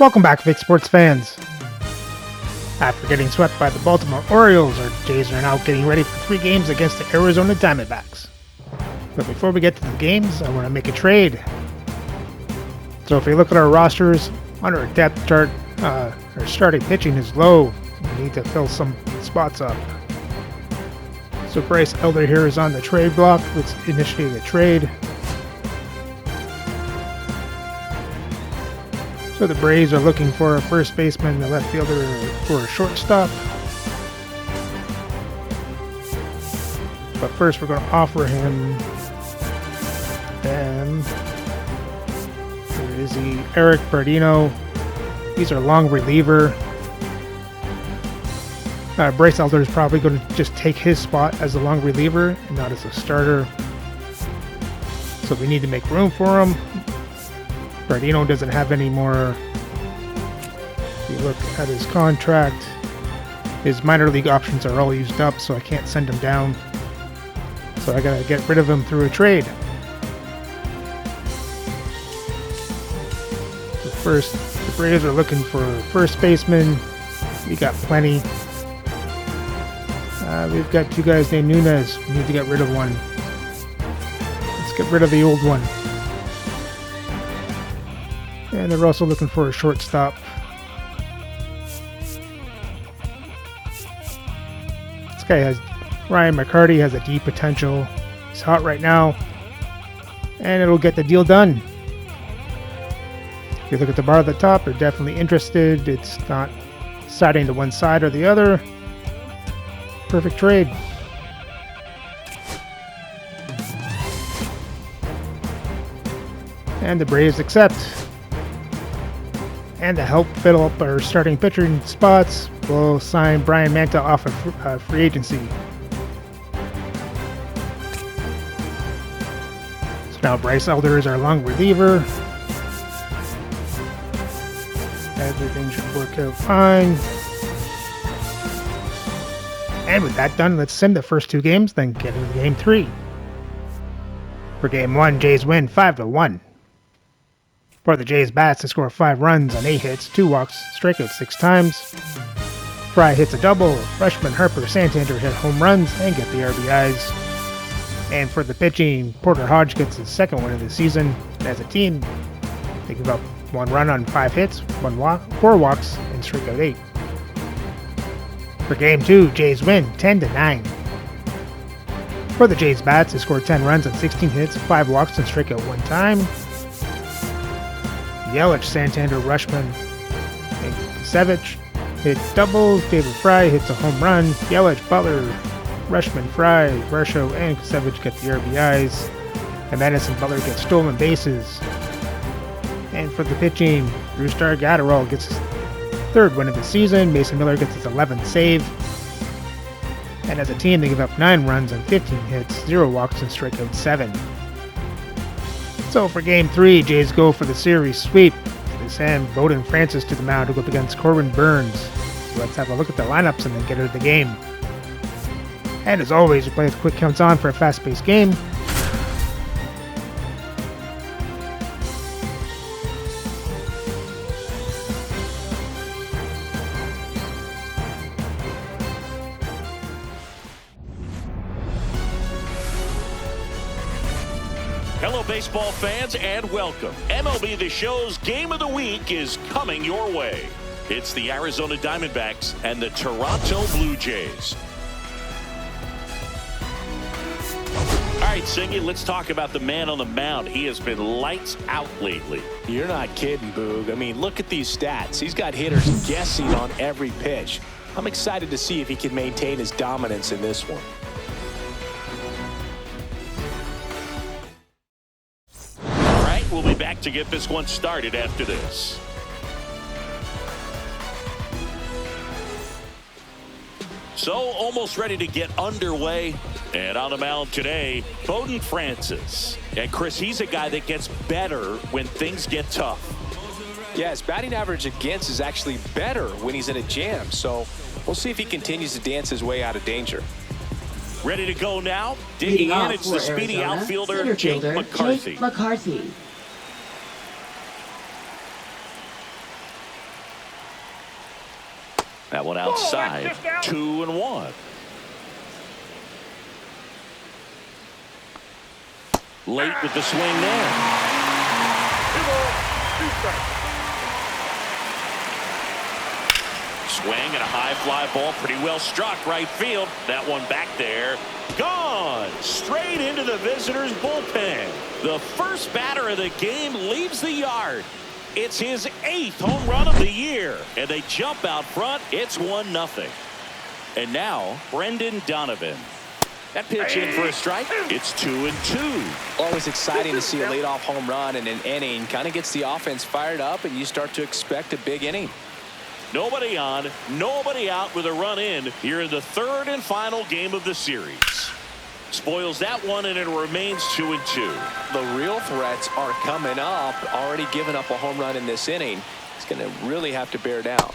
Welcome back, big sports fans. After getting swept by the Baltimore Orioles, our Jays are now getting ready for 3 games against the Arizona Diamondbacks. But before we get to the games, I want to make a trade. So if you look at our rosters, on our depth chart, our starting pitching is low. We need to fill some spots up. So Bryce Elder here is on the trade block. Let's initiate a trade. So the Braves are looking for a first baseman, a left fielder, for a shortstop. But first we're going to offer him, where is he? Eric Bardino. He's our long reliever. Bryce Elder is probably going to just take his spot as a long reliever and not as a starter. So we need to make room for him. Bardino doesn't have any more. If you look at his contract, his minor league options are all used up, so I can't send him down. So I gotta get rid of him through a trade. So first, the Braves are looking for a first baseman. We got plenty. We've got 2 guys named Nunez. We need to get rid of one. Let's get rid of the old one. And they're also looking for a shortstop. This guy has, Ryan McCarty has a deep potential. He's hot right now. And it'll get the deal done. If you look at the bar at the top, they're definitely interested. It's not siding to one side or the other. Perfect trade. And the Braves accept. And to help fill up our starting pitching spots, we'll sign Brian Manta off of free agency. So now Bryce Elder is our long reliever. Everything should work out fine. And with that done, let's send the first 2 games, then get into game 3. For game 1, Jays win 5-1. For the Jays bats, they score 5 runs on 8 hits, 2 walks, strike out 6 times. Fry hits a double, Rushman, Harper, Santander hit home runs and get the RBIs. And for the pitching, Porter Hodge gets his 2nd win of the season. As a team, they give up 1 run on 5 hits, 4 walks, and strike out 8. For game 2, Jays win 10-9. For the Jays bats, they scored 10 runs on 16 hits, 5 walks, and strike out 1 time. Yelich, Santander, Rushman, and Kusevich hit doubles. David Fry hits a home run. Yelich, Butler, Rushman, Fry, Varsho, and Kusevich get the RBIs. And Madison Butler gets stolen bases. And for the pitching, Brusdar Gatterall gets his 3rd win of the season. Mason Miller gets his 11th save. And as a team, they give up 9 runs on 15 hits, 0 walks, and strike out 7. So for game 3, Jays go for the series sweep. They send Bowden Francis to the mound to go up against Corbin Burns. So let's have a look at the lineups and then get into the game. And as always, we play with quick counts on for a fast-paced game. Hello, baseball fans, and welcome. MLB The Show's Game of the Week is coming your way. It's the Arizona Diamondbacks and the Toronto Blue Jays. All right, Singy, let's talk about the man on the mound. He has been lights out lately. You're not kidding, Boog. I mean, look at these stats. He's got hitters guessing on every pitch. I'm excited to see if he can maintain his dominance in this one. We'll be back to get this one started after this. So, almost ready to get underway. And on the mound today, Bowden Francis. And Chris, he's a guy that gets better when things get tough. Yeah, his batting average against is actually better when he's in a jam. So, we'll see if he continues to dance his way out of danger. Ready to go now? Digging in, it's the speedy Arizona, outfielder, Jake McCarthy. outside. 2-1. Late with the swing there. 2 strikes. Swing and a high fly ball, pretty well struck right field. That one back there, gone straight into the visitors' bullpen. The first batter of the game leaves the yard. It's his 8th home run of the year, and they jump out front. It's 1-0. And now Brendan Donovan. That pitch in for a strike. It's 2-2. Always exciting to see a leadoff home run in an inning. Kind of gets the offense fired up, and you start to expect a big inning. Nobody on, nobody out with a run in here in the 3rd and final game of the series. Spoils that one, and it remains 2-2. The real threats are coming up. Already given up a home run in this inning. He's going to really have to bear down.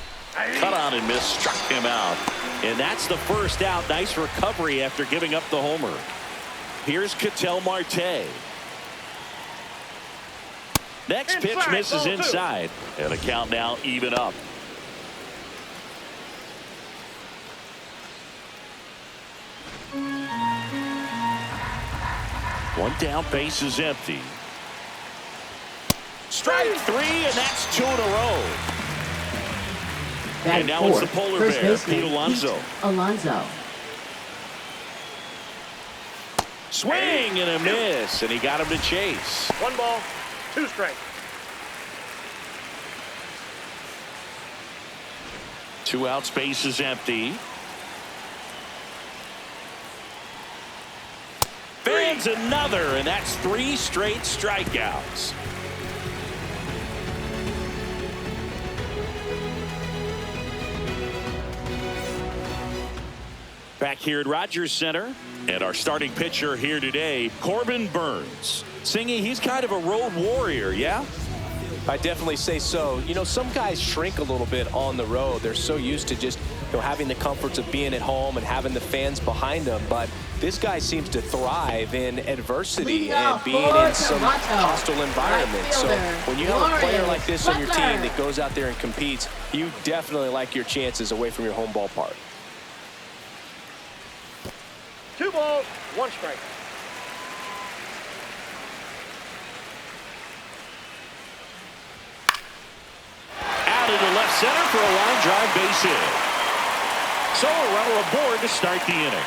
Cut on and miss, struck him out. And that's the first out. Nice recovery after giving up the homer. Here's Ketel Marte. Next pitch misses inside. And the count now even up. One down, base is empty. Strike 3, and that's 2 in a row. And now it's the polar bear, Pete Alonso. Swing and a miss, and he got him to chase. 1 ball, 2 strikes. 2 outs, base is empty. Fans another, and that's 3 straight strikeouts. Back here at Rogers Center, and our starting pitcher here today, Corbin Burnes. Singy, he's kind of a road warrior, yeah? I definitely say so. You know, some guys shrink a little bit on the road. They're so used to just, having the comforts of being at home and having the fans behind them. But this guy seems to thrive in adversity and being in some hostile environment. So when you have a player like this on your team that goes out there and competes, you definitely like your chances away from your home ballpark. 2 balls, 1 strike. Out into left center for a line drive base hit. So a runner aboard to start the inning.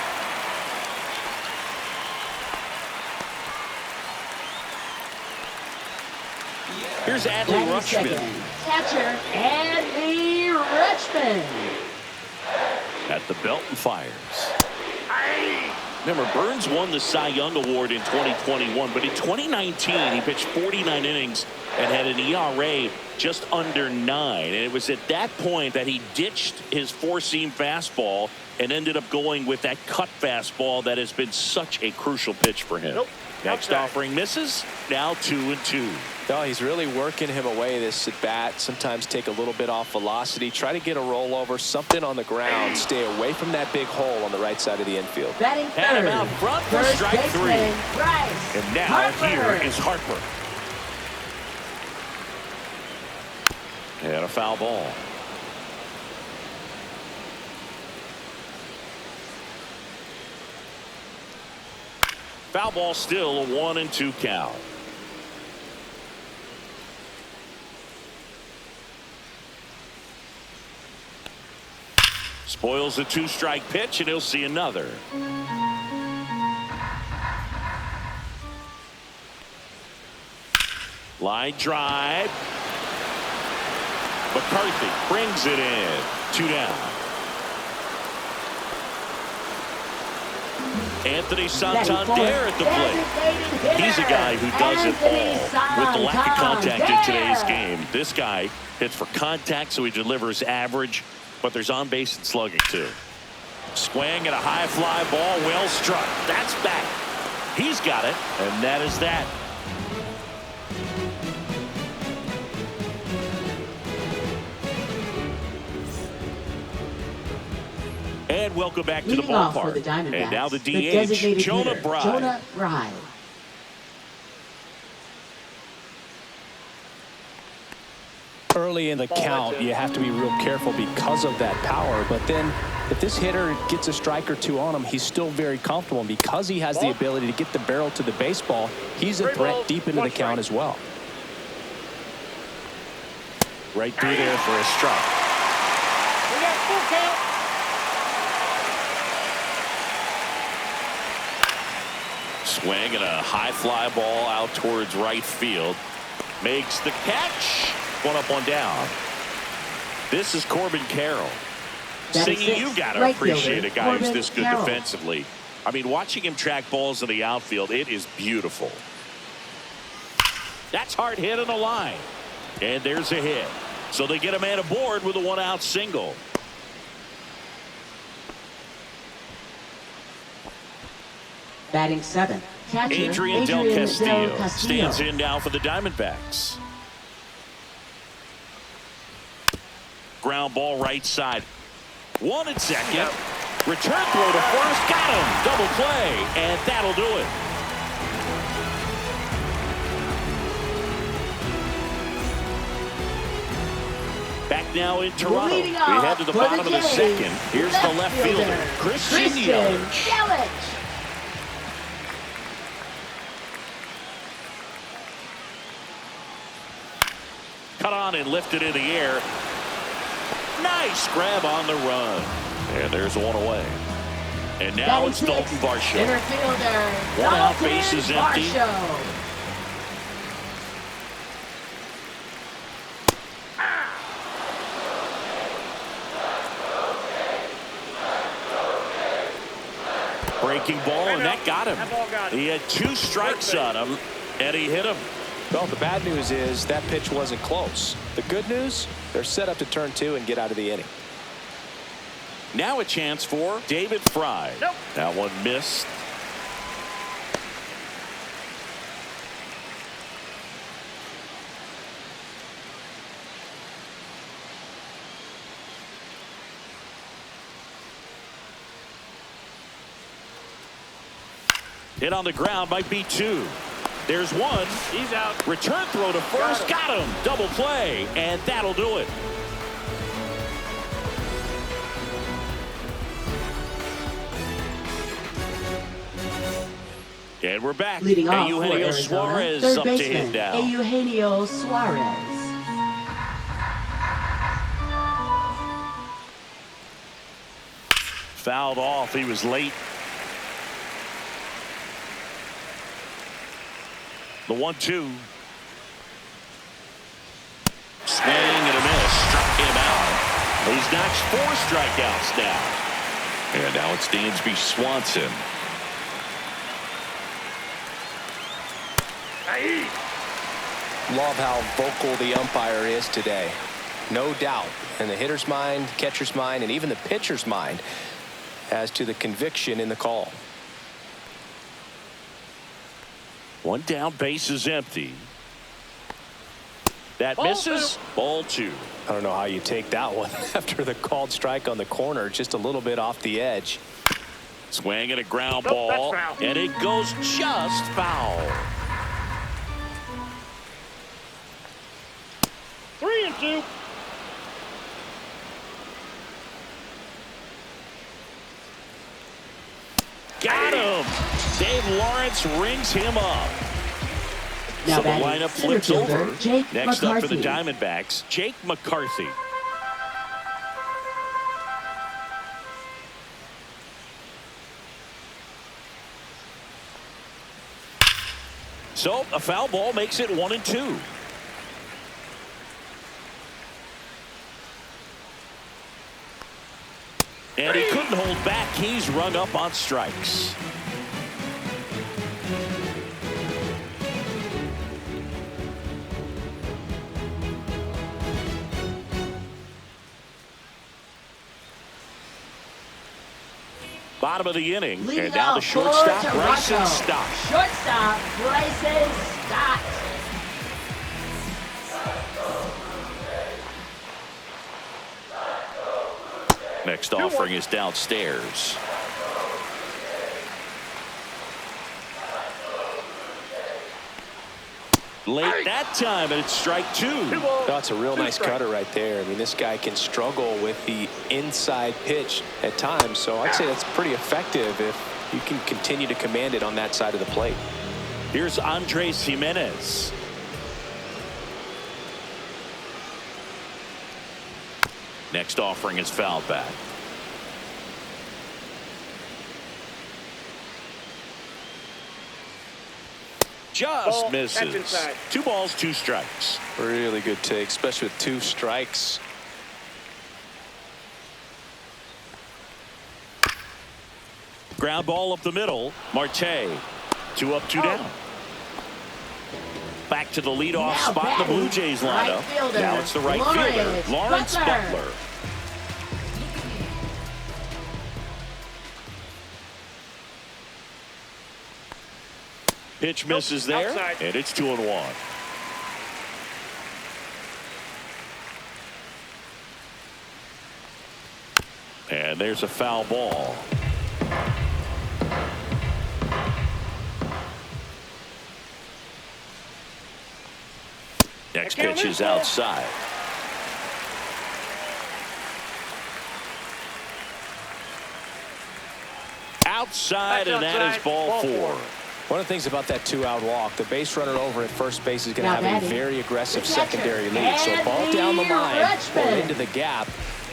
Here's Adley Rutschman. Catcher, Adley Rutschman. At the belt and fires. Remember, Burnes won the Cy Young Award in 2021, but in 2019 he pitched 49 innings and had an ERA just under 9. And it was at that point that he ditched his 4-seam fastball and ended up going with that cut fastball that has been such a crucial pitch for him. Next offering misses. Now 2-2. No, he's really working him away this at bat. Sometimes take a little bit off velocity. Try to get a rollover, something on the ground. Stay away from that big hole on the right side of the infield. Had him out front for strike 3. And now here is Harper. And a foul ball. Foul ball, still a 1-2 count. Spoils the 2-strike pitch, and he'll see another. Line drive. McCarthy brings it in. 2 down. Anthony Santander at the plate. He's a guy who does it all with the lack of contact in today's game. This guy hits for contact, so he delivers average, but there's on base and slugging too. Swing and a high fly ball, well struck. That's back. He's got it, and that is that. And welcome back to the ballpark. And now the DH, Jonah Bride. Early in the count, you have to be real careful because of that power. But then if this hitter gets a strike or two on him, he's still very comfortable. And because he has the ability to get the barrel to the baseball, he's a threat deep into the count as well. Right through there for a strike. We got full count. Swing and a high fly ball out towards right field. Makes the catch. One up, one down. This is Corbin Carroll. Singing, you got to appreciate a guy who's this good defensively. I mean, watching him track balls in the outfield, it is beautiful. That's hard hit on the line. And there's a hit. So they get a man aboard with a one-out single. Batting 7. Catcher, Adrian Del Castillo stands in now for the Diamondbacks. Ground ball right side. 1 and 2nd. Return throw to first. Got him. Double play. And that'll do it. Back now in Toronto. We head to the bottom of the 2nd. Here's the left fielder, Christian Yelich. Cut on and lifted in the air. Nice grab on the run. And there's one away. And now it's Dalton Varsho. Center fielder. One out, bases empty. Breaking ball, and that got him. He had 2 strikes on him, and he hit him. Well, the bad news is that pitch wasn't close. The good news, they're set up to turn 2 and get out of the inning. Now a chance for David Fry. Nope. That one missed. Hit on the ground might be 2. There's 1. He's out. Return throw to first. Got him. Double play. And that'll do it. And we're back. Leading off for Eugenio Arizona, Suarez third up to baseman, hit now. Eugenio Suarez. Fouled off. He was late. The 1-2. Swing and a miss. Struck him out. He's notched 4 strikeouts now. And now it's Dansby Swanson. Love how vocal the umpire is today. No doubt in the hitter's mind, catcher's mind, and even the pitcher's mind as to the conviction in the call. 1 down, base is empty. That misses. Ball 2. I don't know how you take that one after the called strike on the corner, just a little bit off the edge. Swing and a ground ball, and it goes just foul. 3 and 2. Got him. Dave Lawrence rings him up. Now So the lineup flips over. Jake Next up for the McCarthy. Diamondbacks, Jake McCarthy. So a foul ball makes it 1 and 2. And he couldn't hold back. He's rung up on strikes. Bottom of the inning. Leading And now the off shortstop, for Bryson Toronto. Stott. Shortstop, Bryson Stott. Next offering is downstairs. Late that time, and it's strike 2. That's a real nice cutter right there. I mean, this guy can struggle with the inside pitch at times, so I'd say that's pretty effective if you can continue to command it on that side of the plate. Here's Andres Jimenez. Next offering is fouled back. Just misses. 2 balls, 2 strikes. Really good take, especially with 2 strikes. Ground ball up the middle. Marte. 2 up, 2 down. Back to the leadoff spot in the Blue Jays lineup. Now it's the right fielder, Lawrence Butler. Pitch misses there, and it's 2-1. And there's a foul ball. Next pitch is outside. Outside, and that is ball 4. One of the things about that 2-out walk, the base runner over at first base is going to have a very aggressive secondary lead. So ball down the line or into the gap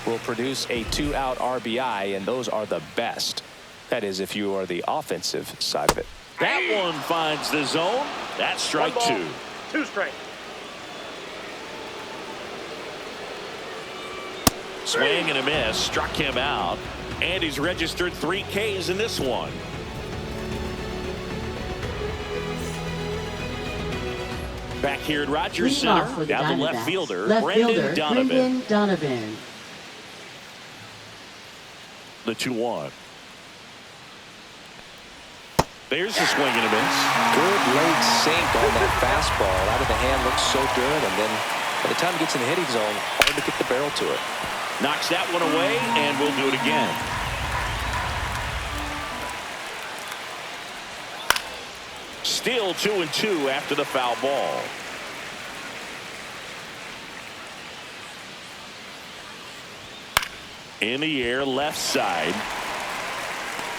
will produce a 2-out RBI, and those are the best. That is, if you are the offensive side of it. That one finds the zone. That's strike 2. 2 strikes. Swing and a miss, struck him out, and he's registered 3 Ks in this one. Back here at Rogers Center, down the left fielder, Brendan Donovan. The 2-1. There's a swing and a miss. Good late sink on that fastball. Out of the hand, looks so good, and then by the time it gets in the hitting zone, hard to get the barrel to it. Knocks that one away, and we'll do it again. Still 2-2 after the foul ball. In the air, left side.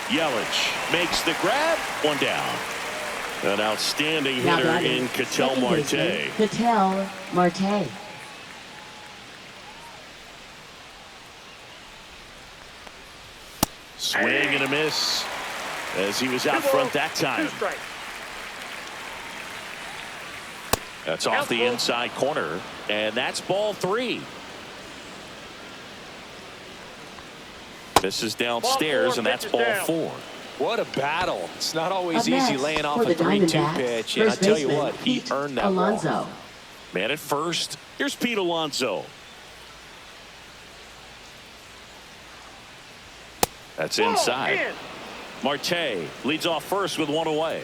Yelich makes the grab. 1 down. An outstanding hitter in Ketel Marte. Ketel Marte. Swing and a miss as he was out front that time. That's off the inside corner, and that's ball 3. This is downstairs, and that's ball 4. What a battle. It's not always easy laying off a 3-2 pitch, and I tell you what, he earned that ball. Man at first, here's Pete Alonso. That's inside. Marte leads off first with 1 away.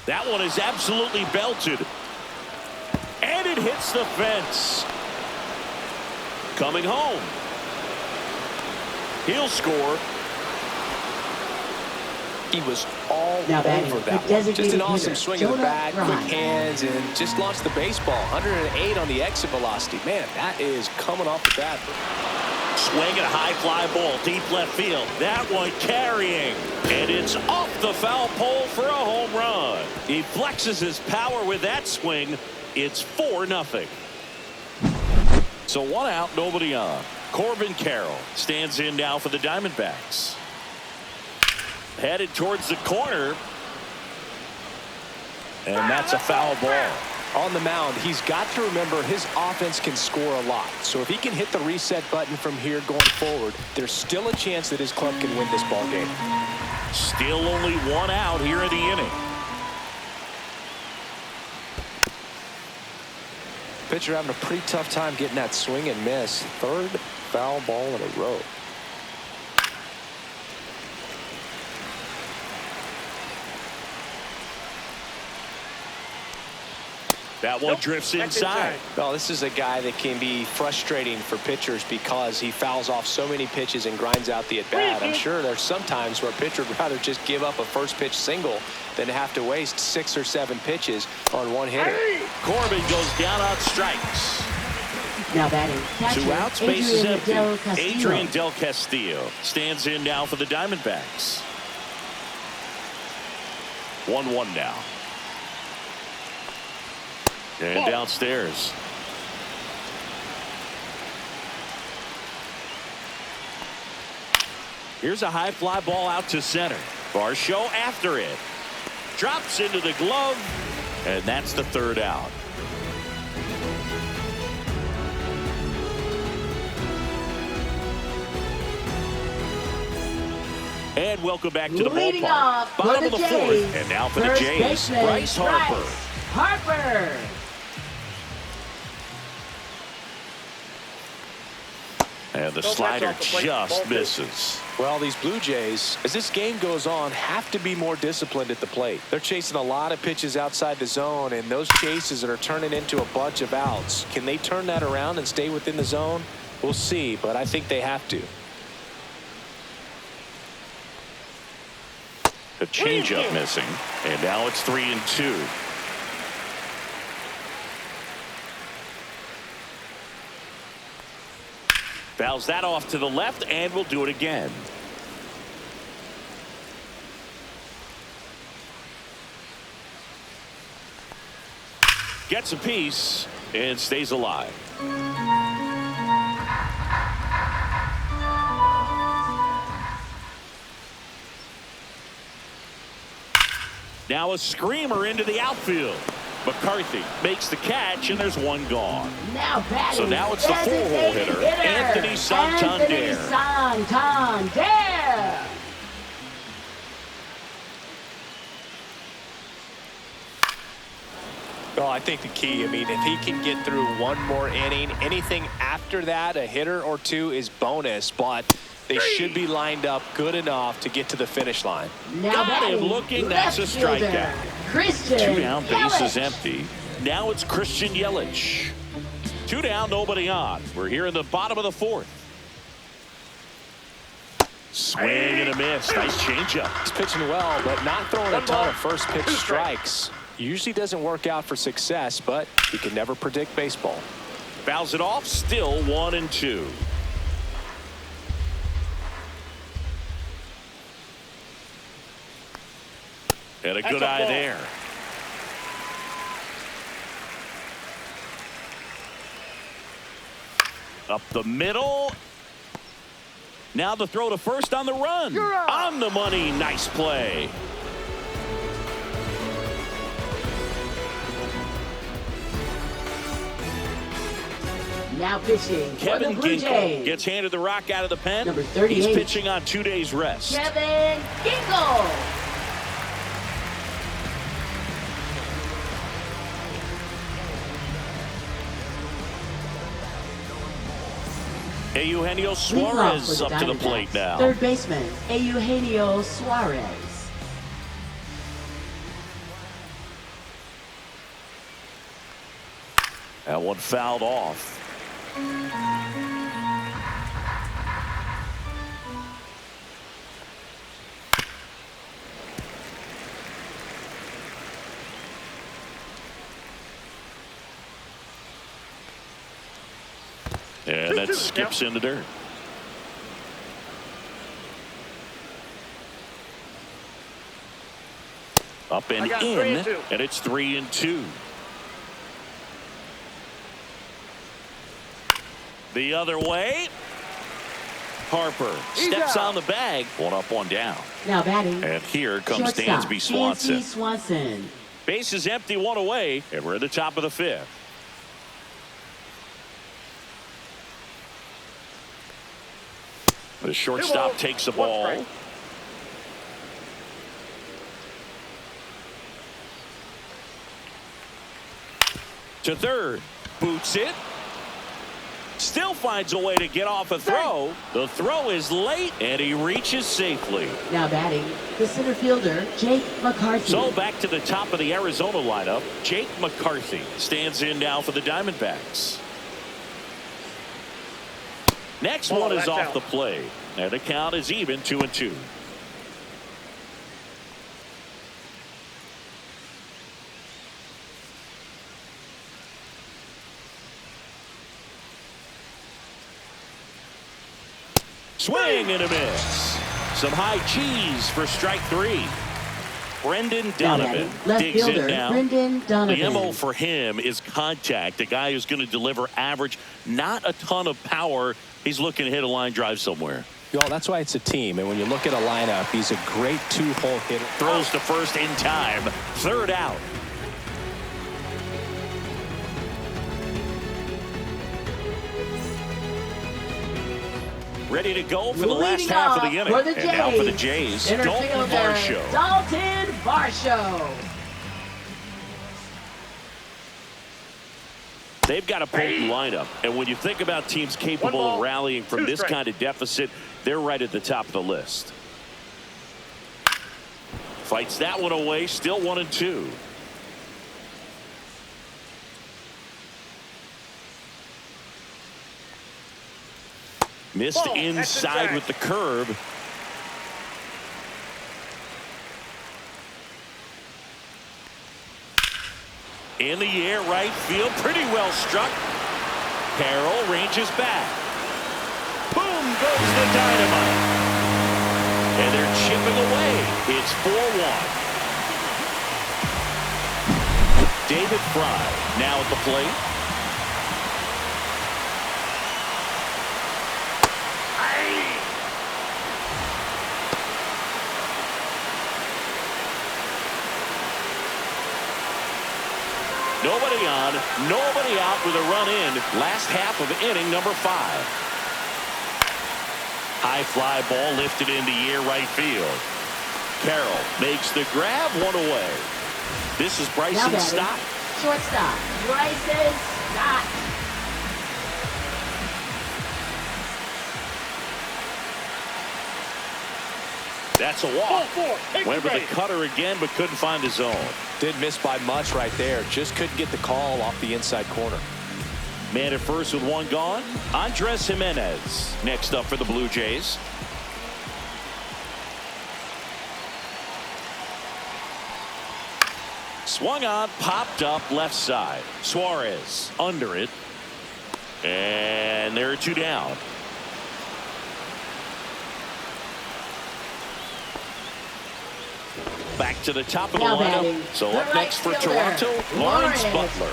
That one is absolutely belted. And it hits the fence. Coming home. He'll score. He was all over that one. Just an awesome swing of the bat, quick hands, and just launched the baseball. 108 on the exit velocity. Man, that is coming off the bat. Swing and a high fly ball, deep left field. That one carrying. And it's off the foul pole for a home run. He flexes his power with that swing. It's 4-0. So 1 out, nobody on. Corbin Carroll stands in now for the Diamondbacks. Headed towards the corner. And that's a foul ball. On the mound, he's got to remember his offense can score a lot. So if he can hit the reset button from here going forward, there's still a chance that his club can win this ball game. Still only 1 out here in the inning. Pitcher having a pretty tough time getting that swing and miss. 3rd foul ball in a row. That one drifts inside. Well, this is a guy that can be frustrating for pitchers because he fouls off so many pitches and grinds out the at-bat. I'm sure there's some times where a pitcher would rather just give up a first pitch single than have to waste 6 or 7 pitches on one hitter. Corbin goes down on strikes. Now batting, catcher, 2 outs, bases empty. Del Castillo. Adrian Del Castillo stands in now for the Diamondbacks. 1-1 now. And downstairs. Here's a high fly ball out to center. Varsho after it. Drops into the glove. And that's the 3rd out. And welcome back to the Leading ballpark. off Bottom of for the the 4th. Jays, And now for the first Jays, baseman, Bryce Harper. Harper. And the slider just misses. Well, these Blue Jays, as this game goes on, have to be more disciplined at the plate. They're chasing a lot of pitches outside the zone, and those chases are turning into a bunch of outs. Can they turn that around and stay within the zone? We'll see, but I think they have to. The changeup missing, and now it's 3-2. Fouls that off to the left, and we'll do it again. Gets a piece and stays alive. Now a screamer into the outfield. McCarthy makes the catch, and there's one gone. Now batting, So now it's the 4-hole hitter, Anthony Santander. Well, I think the key, if he can get through one more inning, anything after that, a hitter or 2 is bonus, but they should be lined up good enough to get to the finish line. Now Got him looking, that's a strikeout. Christian 2 down, base is Yelich. empty. Now it's Christian Yelich. 2 down, nobody on. We're here in the bottom of the 4th. Swing and a miss. Nice changeup. He's pitching well, but not throwing a ton of first pitch strikes. Usually doesn't work out for success, but you can never predict baseball. Fouls it off, still 1-2. And a good eye there. Up the middle. Now the throw to first on the run. On the money. Nice play. Now pitching Kevin for the Blue Ginkel Jays. gets handed the rock out of the pen. Number 38. He's pitching on 2 days rest. Kevin Ginkel. Eugenio Suarez up to the plate now. Third baseman, Eugenio Suarez. That one fouled off. And that skips in the dirt. Up and in, and it's 3-2. The other way. Harper steps on the bag. 1 up, 1 down. Now batting. And here comes Shortstop, Dansby Swanson. Dansby Swanson. Base is empty, 1 away, and we're at the top of the 5th. The shortstop takes the ball. To third. Boots it. Still finds a way to get off a throw. The throw is late, and he reaches safely. Now batting, the center fielder, Jake McCarthy. So back to the top of the Arizona lineup. Jake McCarthy stands in now for the Diamondbacks. Next one is off the plate, and the count is even 2-2. Swing and a miss. Some high cheese for strike 3. Brendan Donovan digs in now. The MO for him is contact. A guy who's going to deliver average, not a ton of power. He's looking to hit a line drive somewhere. Well, that's why it's a team. And when you look at a lineup, he's a great two-hole hitter. Throws to first in time. Third out. Ready to go for the last half of the inning. And now for the Jays, Dalton Varsho. Dalton Varsho. They've got a potent lineup, and when you think about teams capable of rallying from this kind of deficit, they're right at the top of the list. Fights that one away, still 1-2. Missed inside with the curve. In the air, right field, pretty well struck. Carroll ranges back. Boom goes the dynamite. And they're chipping away. It's 4-1. David Fry now at the plate. Nobody on, nobody out with a run in. Last half of inning number 5. High fly ball lifted into the air right field. Carroll makes the grab, one away. This is Bryson Stott. Shortstop, Bryson Stott. That's a walk. Went with the cutter again, but couldn't find his zone. Did miss by much right there. Just couldn't get the call off the inside corner. Man at first with one gone. Andres Jimenez next up for the Blue Jays. Swung on, popped up left side. Suarez under it. And there are 2 down. Back to the top of the lineup. So up next for Toronto, Lawrence Butler.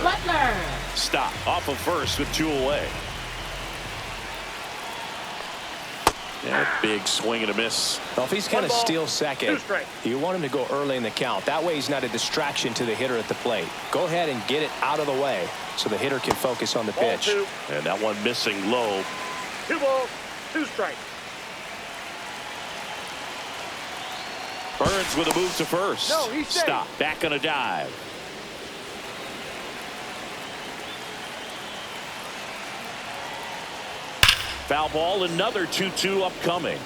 Stop off of first with 2 away. Yeah, big swing and a miss. Well, if he's going to steal second, you want him to go early in the count. That way he's not a distraction to the hitter at the plate. Go ahead and get it out of the way so the hitter can focus on the pitch. And that one missing low. 2 balls, 2 strikes. Burns with a move to first. Stop. Back on a dive. Foul ball. Another 2-2 upcoming.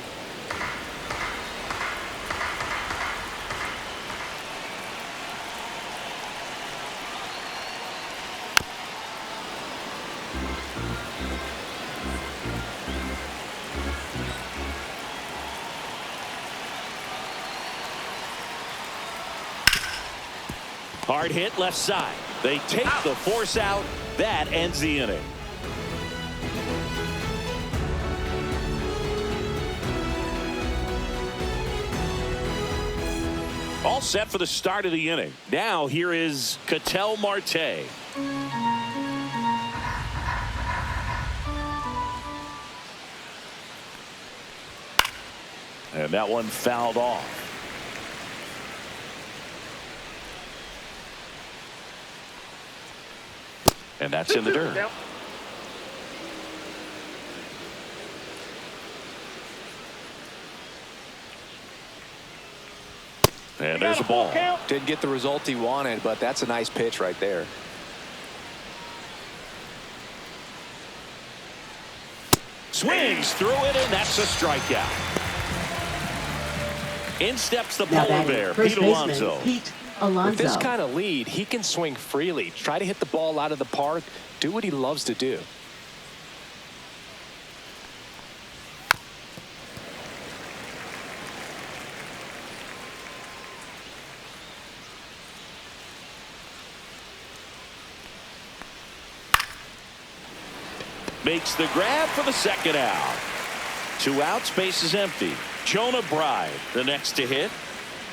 Hard hit left side. They take the force out. That ends the inning. All set for the start of the inning. Now here is Ketel Marte. And that one fouled off. And that's in the dirt. And there's a ball. Didn't get the result he wanted, but that's a nice pitch right there. Swings through it, and that's a strikeout. In steps the Now polar batting, bear, first Pete baseman, Alonso. Pete Alonso. With this kind of lead, he can swing freely, try to hit the ball out of the park, do what he loves to do. Makes the grab for the second out. 2 outs, base is empty. Jonah Bride, the next to hit.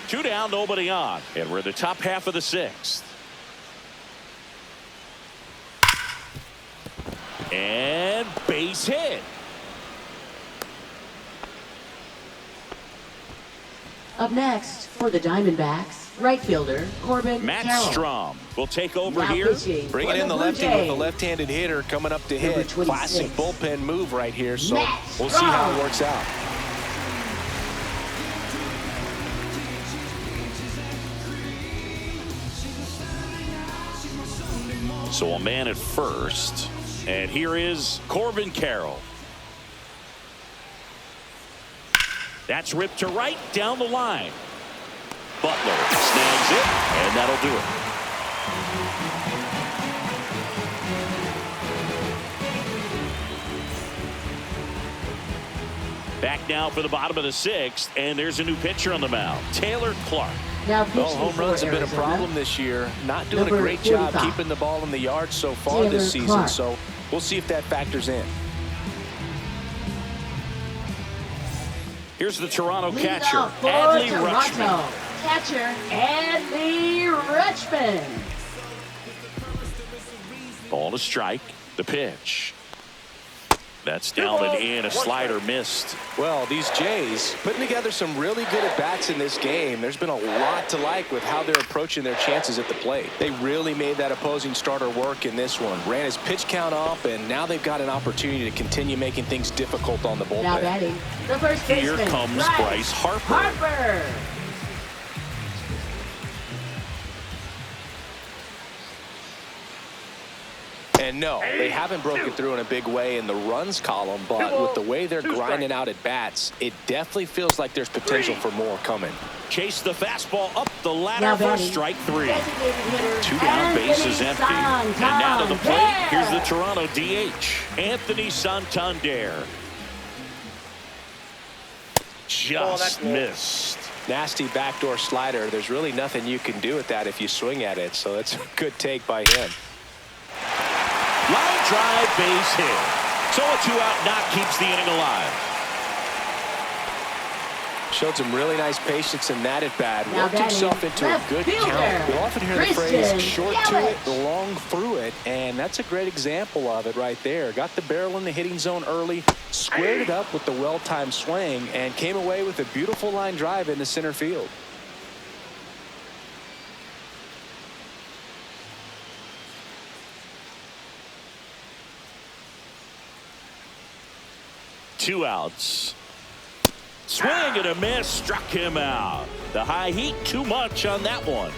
2 down, nobody on. And we're in the top half of the 6th. And base hit. Up next for the Diamondbacks, right fielder Corbin Matt Carroll. Strom will take over Now here. pitching Bringing for in the Blue lefty with the Jays. left-handed hitter coming up to Number hit. 26. Classic bullpen move right here, so Matt we'll see how Strom. it works out. So a man at first. And here is Corbin Carroll. That's ripped to right down the line. Butler snags it, and that'll do it. Back now for the bottom of the 6th, and there's a new pitcher on the mound, Taylor Clark. Now pitching Well, home runs for have been a Arizona, problem this year. Not doing Number a great job 45. keeping the ball in the yard so far Taylor this season, Clark. so we'll see if that factors in. Here's the Toronto Lead catcher, off for Adley Toronto. Rutschman. Catcher Adley Rutschman. Ball to strike. The pitch. That's down and in. A slider missed. Well, these Jays putting together some really good at-bats in this game. There's been a lot to like with how they're approaching their chances at the plate. They really made that opposing starter work in this one. Ran his pitch count up, and now they've got an opportunity to continue making things difficult on the Now bullpen. batting the first Here baseman, comes Bryce Harper. Harper. And no, they haven't broken through in a big way in the runs column, but with the way they're grinding out at bats, it definitely feels like there's potential for more coming. Chase the fastball up the ladder Now for batting, strike 3. designated hitter 2 down, base is Anthony empty. And now to the plate, Santander. here's the Toronto DH, Anthony Santander. Just missed. Nasty backdoor slider. There's really nothing you can do with that if you swing at it, so that's a good take by him. Line drive, base hit. So a 2-out knock keeps the inning alive. Showed some really nice patience in that at bat. Now Worked himself into a left good fielder, count. We'll often hear the Christian phrase short to it, Yelich. long through it, and that's a great example of it right there. Got the barrel in the hitting zone early, squared it up with the well-timed swing, and came away with a beautiful line drive into center field. Two outs. Swing and a miss, struck him out. The high heat, too much on that one.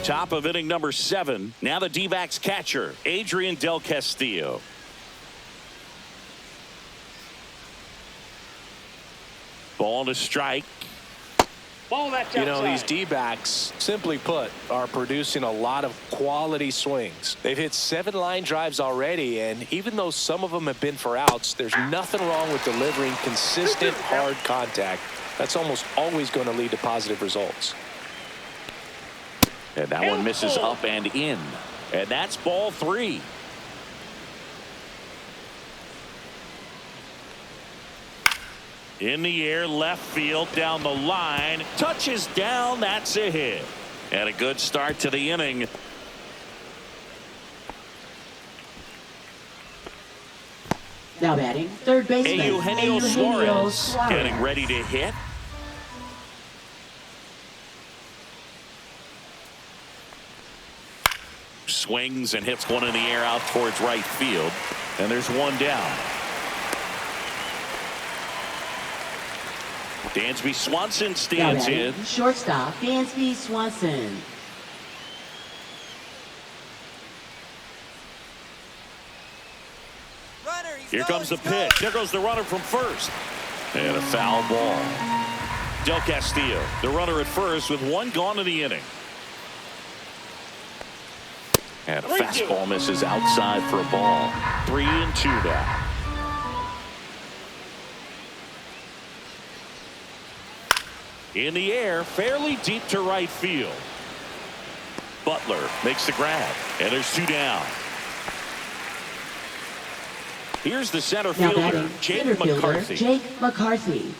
Top of inning number 7. Now the D-backs catcher, Adrian Del Castillo. Ball to strike. You know, these D-backs, simply put, are producing a lot of quality swings. They've hit 7 line drives already, and even though some of them have been for outs, there's nothing wrong with delivering consistent, hard contact. That's almost always going to lead to positive results. And that one misses up and in. And that's ball 3. In the air, left field, down the line. Touches down, that's a hit. And a good start to the inning. Now batting third baseman, Eugenio Suarez getting ready to hit. Swings and hits one in the air out towards right field. And there's one down. Dansby Swanson stands in. Shortstop Dansby Swanson. Here comes the pitch. There goes the runner from first. And a foul ball. Del Castillo, the runner at first with one gone in the inning. And a fastball misses outside for a ball. 3-2 now. In the air, fairly deep to right field. Butler makes the grab, and there's 2 down. Here's the center fielder, Jake McCarthy. Jake McCarthy.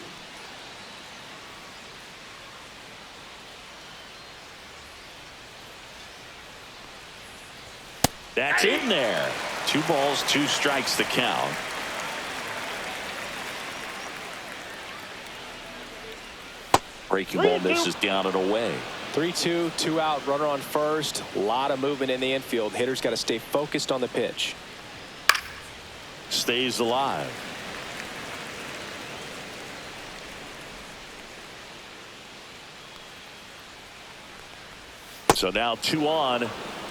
That's in there. 2 balls, 2 strikes the count. Breaking ball misses down and away. 3-2, 2 out, runner on first. A lot of movement in the infield. Hitter's got to stay focused on the pitch. Stays alive. So now 2 on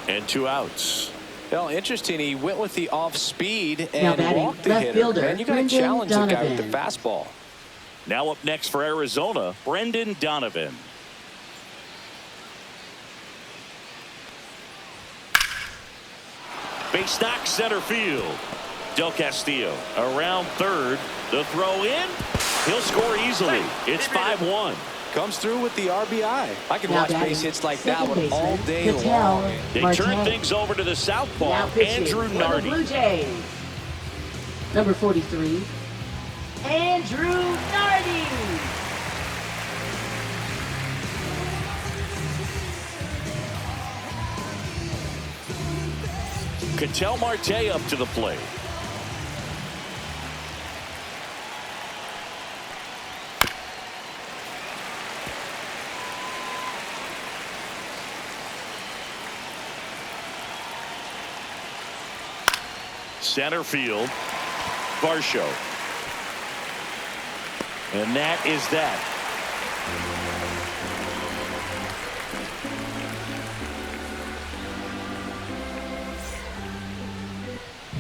and 2 outs. Well, interesting. He went with the off speed and walked the left hitter. fielder, And you got to challenge the guy with the fastball. Now up next for Arizona, Brendan Donovan. Base knock center field. Del Castillo around third. The throw in. He'll score easily. It's 5-1. Comes through with the RBI. I can watch base hits like that one all day long. They turn things over to the southpaw, Andrew Nardi. Blue Jays. Number 43, Andrew Nardi. Ketel Marte up to the plate. Center field, Varsho. And that is that.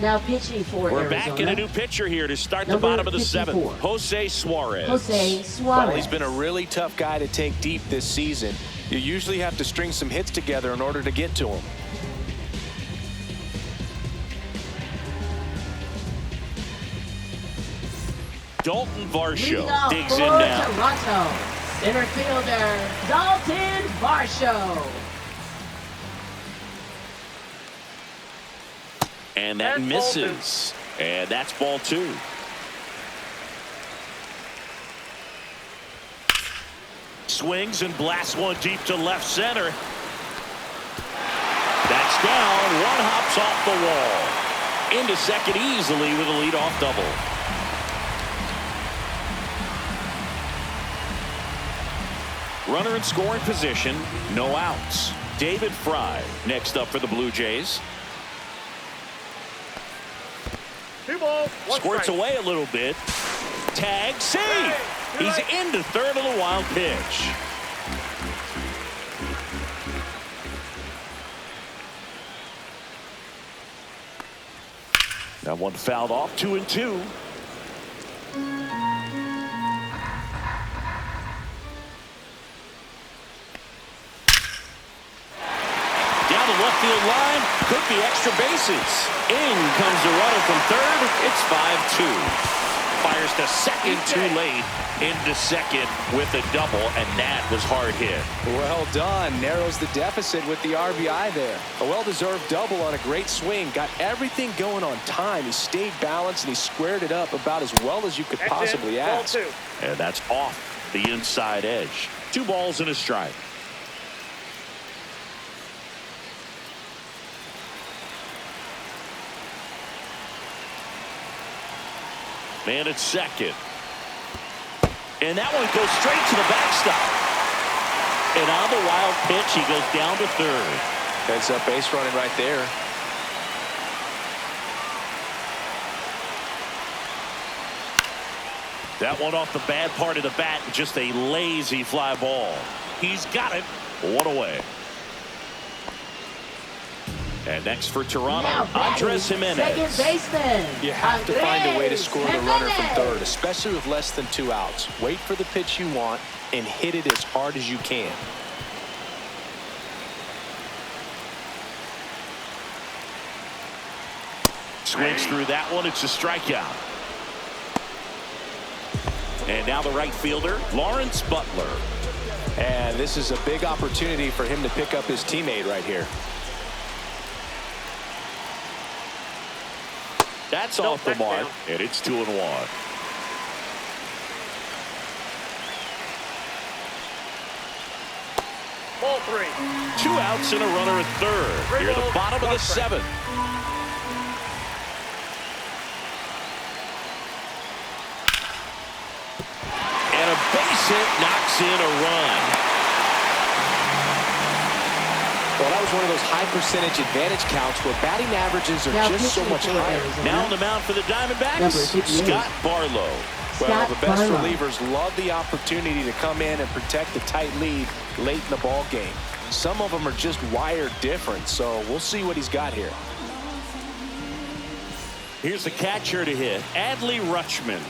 Now pitching for We're Arizona. back in a new pitcher here to start the bottom of the 7th. Jose Suarez. Jose Suarez. Well, he's been a really tough guy to take deep this season. You usually have to string some hits together in order to get to him. Dalton Varsho digs in for now. Toronto. Center fielder, Dalton Varsho. And that misses. And that's ball 2. Swings and blasts one deep to left center. That's down. 1 hops off the wall. Into second easily with a leadoff double. Runner in scoring position. No outs. David Fry next up for the Blue Jays. 2 balls, 1 Squirts strike. away a little bit. Tag, save. He's into third of the wild pitch. That one fouled off. 2-2. Down the left field line. Could be extra bases. In comes the runner from third. It's 5-2. Fires to second too late. Into second with a double, and that was hard hit. Well done. Narrows the deficit with the RBI there. A well-deserved double on a great swing. Got everything going on time. He stayed balanced, and he squared it up about as well as you could possibly ask. Ball 2. And that's off the inside edge. 2 balls and a strike. Man at second. And that one goes straight to the backstop. And on the wild pitch, he goes down to third. Heads up base running right there. That one off the bad part of the bat. Just a lazy fly ball. He's got it. 1 away. And next for Toronto, Now Andres batting, Jimenez. second baseman. You have to find a way to score the runner from Jimenez. third, especially with less than 2 outs. Wait for the pitch you want and hit it as hard as you can. Swings through that one. It's a strikeout. And now the right fielder, Lawrence Butler. And this is a big opportunity for him to pick up his teammate right here. That's off the mark, and it's 2-1. Ball 3. 2 outs and a runner at third. Near the bottom of the 7th. And a base hit knocks in a run. Well, that was one of those high percentage advantage counts where batting averages are Now just so much higher. Now on the mound for the Diamondbacks, Number 58. Scott Barlow. Well, the best Barlow. relievers love the opportunity to come in and protect a tight lead late in the ball game. Some of them are just wired different, so we'll see what he's got here. Here's the catcher to hit, Adley Rutschman.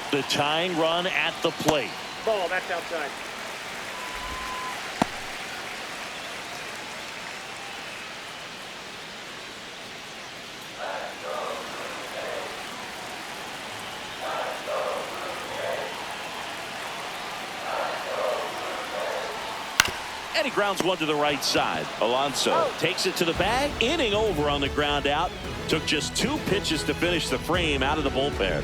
The tying run at the plate. Ball, that's outside. And he grounds one to the right side. Alonso takes it to the bag. Inning over on the ground out. Took just 2 pitches to finish the frame out of the bullpen.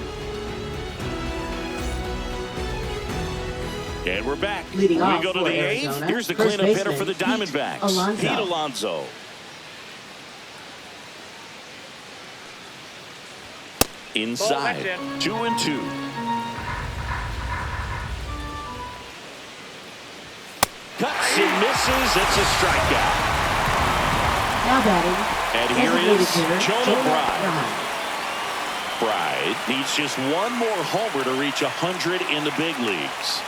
And we're back. Leading We off go to for the 8th. Arizona, Here's the first cleanup hitter for the baseman, Diamondbacks. Pete Alonso. Pete Alonso. Inside. Ball, that's 2-2. Cuts and misses. It's a strikeout. Now batting. And here designated is hitter, Jonah Bride. Bride. Bride needs just one more homer to reach 100 in the big leagues.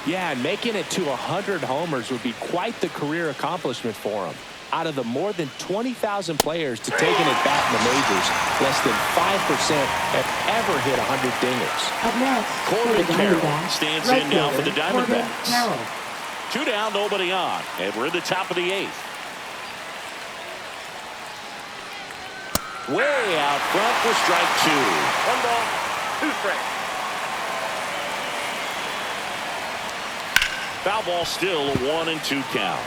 Yeah, and making it to 100 homers would be quite the career accomplishment for him. Out of the more than 20,000 players to take an at-bat in the majors, less than 5% have ever hit 100 dingers. Up next, for Corbin the Carroll Diamondbacks, stands right in now for the fielder, Corbin Diamondbacks. Carroll. 2 down, nobody on. And we're in the top of the 8th. Way out front for strike 2. 1 ball, 2 strikes. Foul ball still a 1-2 count.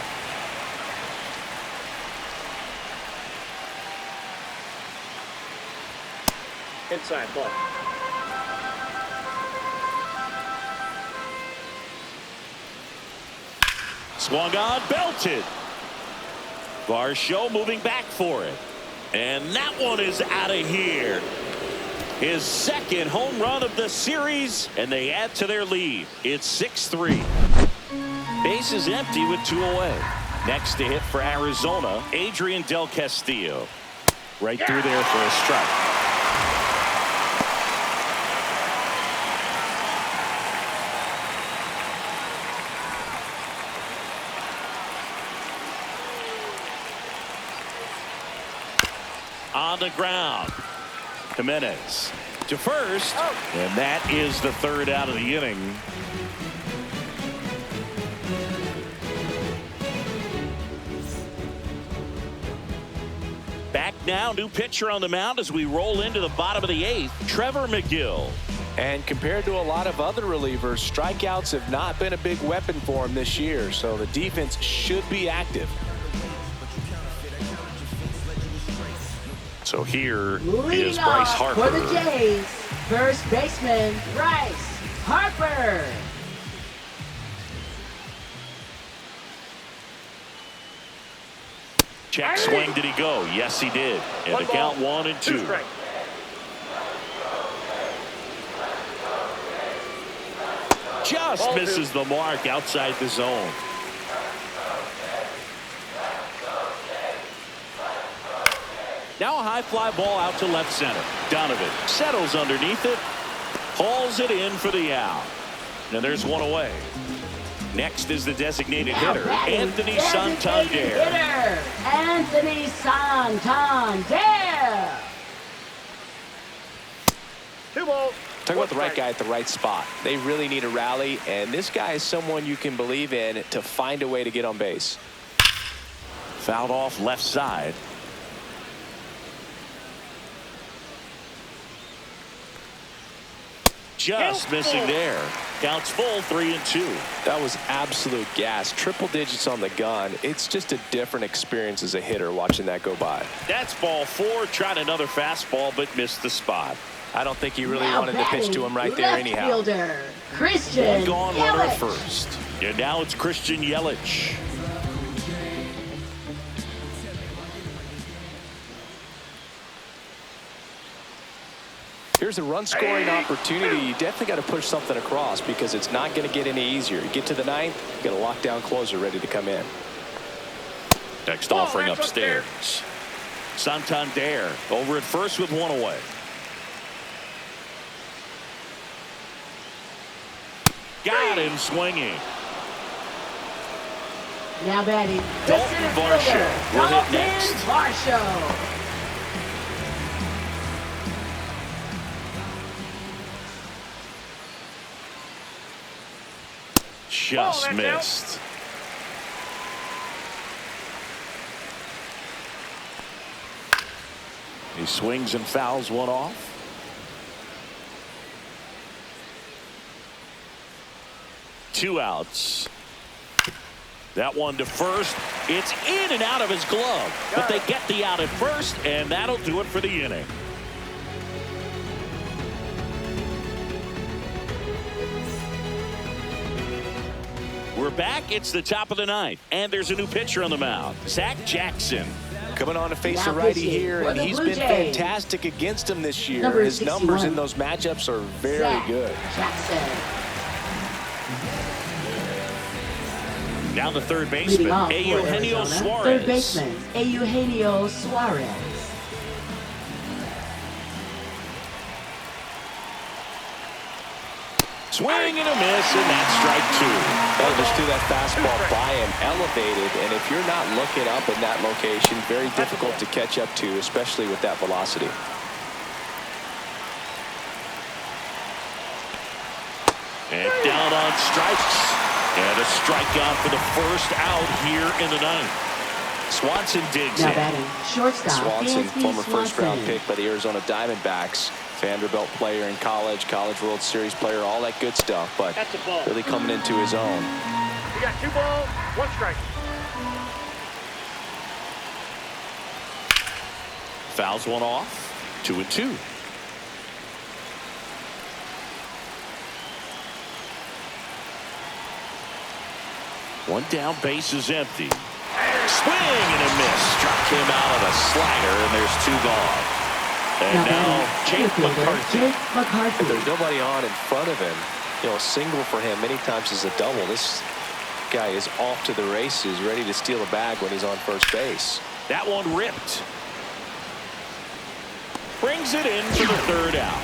Inside ball. Swung on, belted. Varsho moving back for it. And that one is out of here. His 2nd home run of the series, and they add to their lead. It's 6-3. Base is empty with 2 away. Next to hit for Arizona, Adrian Del Castillo. Right through there for a strike. On the ground, Jimenez to first, and that is the 3rd out of the inning. Back now, new pitcher on the mound as we roll into the bottom of the 8th, Trevor McGill. And compared to a lot of other relievers, strikeouts have not been a big weapon for him this year, so the defense should be active. So here Leading is Bryce off Harper. for the Jays, first baseman, Bryce Harper. Check swing, did he go? Yes, he did. And the count 1-2. 2 strikes. Just Ball misses the mark outside the zone. Now a high fly ball out to left center. Donovan settles underneath it, hauls it in for the out. And there's one away. Next is the designated Now hitter, batting, Anthony designated Santander. hitter, Anthony Santander. 2 balls. Talk about the right guy at the right spot. They really need a rally, and this guy is someone you can believe in to find a way to get on base. Fouled off left side. Just missing there. Counts full, 3-2. That was absolute gas. Triple digits on the gun. It's just a different experience as a hitter watching that go by. That's ball 4. Tried another fastball, but missed the spot. I don't think he really Now wanted to pitch to him right there left anyhow. Fielder, Christian One gone, runner at Yelich. first. And now it's Christian Yelich. Here's a run-scoring opportunity. You definitely got to push something across because it's not going to get any easier. You get to the 9th, you got a lockdown closer ready to come in. Next offering upstairs. Santander over at first with 1 away. Got him swinging. Now batting, Dalton center Varsho fielder, will hit Dalton next. Varsho. Just missed. He swings and fouls one off. Two outs. That one to first. It's in and out of his glove. But they get the out at first, and that'll do it for the inning. We're back. It's the top of the 9th, and there's a new pitcher on the mound, Zach Jackson. Coming on to face Now a righty pitching here, for and the he's Blue been Jays. fantastic against him this year. Number His numbers 61. in those matchups are very Zach good. Jackson. Now the third Leading baseman, off for Eugenio Arizona, Suarez. third baseman, Eugenio Suarez. Swing and a miss, and that's strike 2. Well, just threw that fastball by him, elevated, and if you're not looking up in that location, very difficult to catch up to, especially with that velocity. And down on strikes. And a strikeout for the first out here in the 9th. Swanson digs Now in. batting, shortstop, Swanson, Dansby former first-round Swanson. pick by the Arizona Diamondbacks. Vanderbilt player in college, College World Series player, all that good stuff, but That's a ball. really coming into his own. You got 2 balls, 1 strike. Fouls one off. 2-2. One down, base is empty. Swing and a miss. Struck him out of a slider, and there's 2 gone. And now Jake McCarthy. Jake McCarthy. If there's nobody on in front of him, you know, a single for him many times is a double. This guy is off to the races, ready to steal a bag when he's on first base. That one ripped. Brings it in for the 3rd out.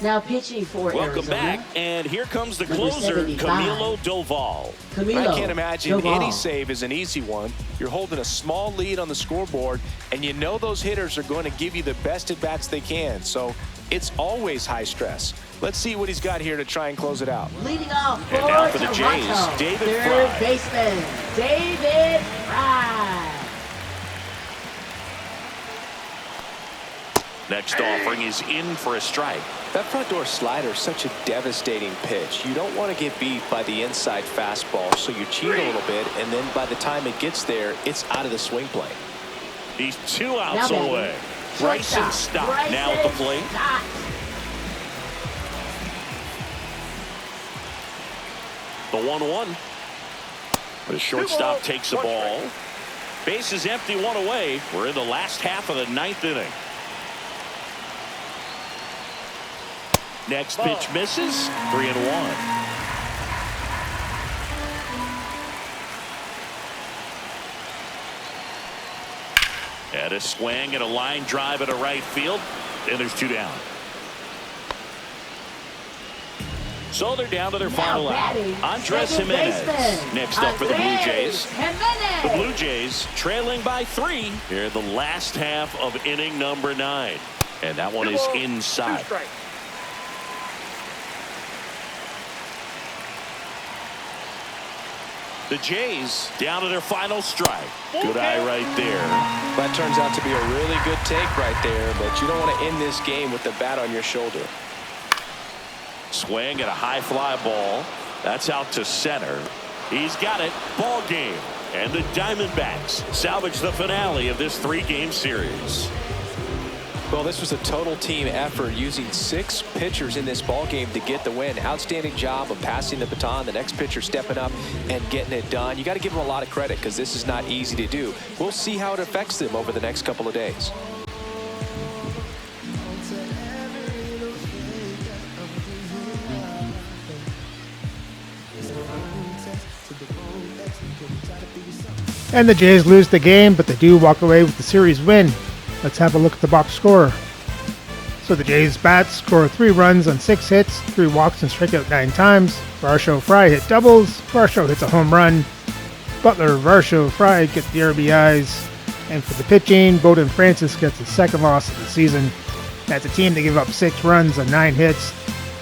Now pitching for Welcome Arizona. back, and here comes the Number closer, 75. Camilo Doval. Camilo I can't imagine Doval. any save is an easy one. You're holding a small lead on the scoreboard, and you know those hitters are going to give you the best at-bats they can. So it's always high stress. Let's see what he's got here to try and close it out. Leading off for And now for the Toronto, Jays, David third Fry. baseman, David Fry. Next offering is in for a strike. That front door slider is such a devastating pitch. You don't want to get beat by the inside fastball, so you cheat a little bit, and then by the time it gets there, it's out of the swing plane. He's 2 outs Now batting, away. Bryson Stott now at the plate. Stott. The 1-1. The shortstop takes the ball. Base is empty, 1 away. We're in the last half of the 9th inning. Next pitch misses. 3-1. And a swing and a line drive at a right field, and there's 2 down. So they're down to their final out. Andres Jimenez next up for the Blue Jays. The Blue Jays trailing by 3 here in the last half of inning number 9. And that one is inside. The Jays down to their final strike. Good eye right there. That turns out to be a really good take right there, but you don't want to end this game with the bat on your shoulder. Swing at a high fly ball. That's out to center. He's got it. Ball game. And the Diamondbacks salvage the finale of this 3-game series. Well, this was a total team effort, using 6 pitchers in this ball game to get the win. Outstanding job of passing the baton, the next pitcher stepping up and getting it done. You got to give them a lot of credit because this is not easy to do. We'll see how it affects them over the next couple of days. And the Jays lose the game, but they do walk away with the series win. Let's have a look at the box score. So the Jays bats score 3 runs on 6 hits, 3 walks, and strike out 9 times. Varsho, Fry hit doubles. Varsho hits a home run. Butler, Varsho, Fry get the RBIs. And for the pitching, Bowden Francis gets the 2nd loss of the season. That's a team that gave up 6 runs on 9 hits,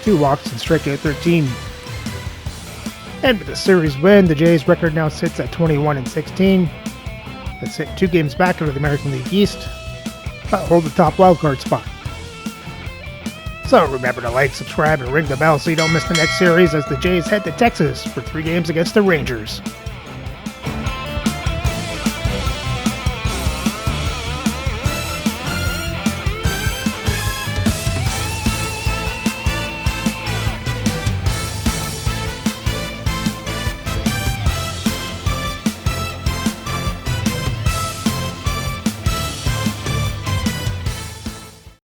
2 walks, and strike out 13. And with the series win, the Jays record now sits at 21-16. That's it, 2 games back out of the American League East, but hold the top wildcard spot. So remember to like, subscribe, and ring the bell so you don't miss the next series as the Jays head to Texas for 3 games against the Rangers.